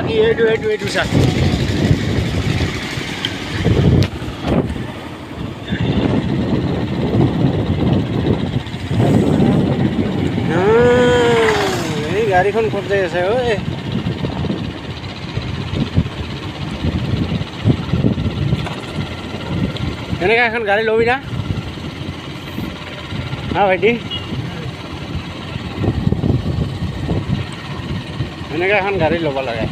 কি এইটো চা এই গাড়ীখন ক'ত যাই আছে ঐ এনেকৈ এখন গাড়ী ল'বি না হা ভাইটি এনেকৈ এখন গাড়ী ল'ব লাগে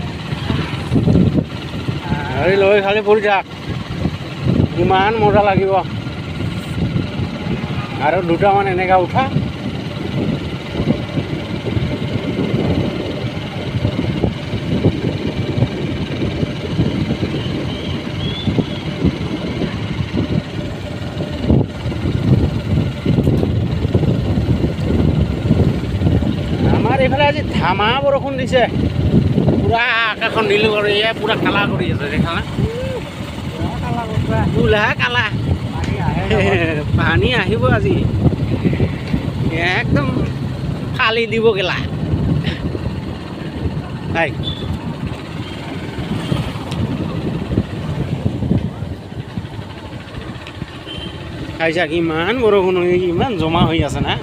গাড়ী লৈ খালি ফুৰি থাক ইমান মজা লাগিব আৰু দুটামান এনেকৈ উঠা আমাৰ এইফালে আজি ধামা বৰষুণ দিছে পুৰা আকাশখন নীল কৰি পুৰা কালা কৰি আছে দেখা না পুৰা কালা পানী আহিব আজি একদম ফালি দিব গেলা হাই খাইছা কিমান বৰষুণ ইমান জমা হৈ আছে না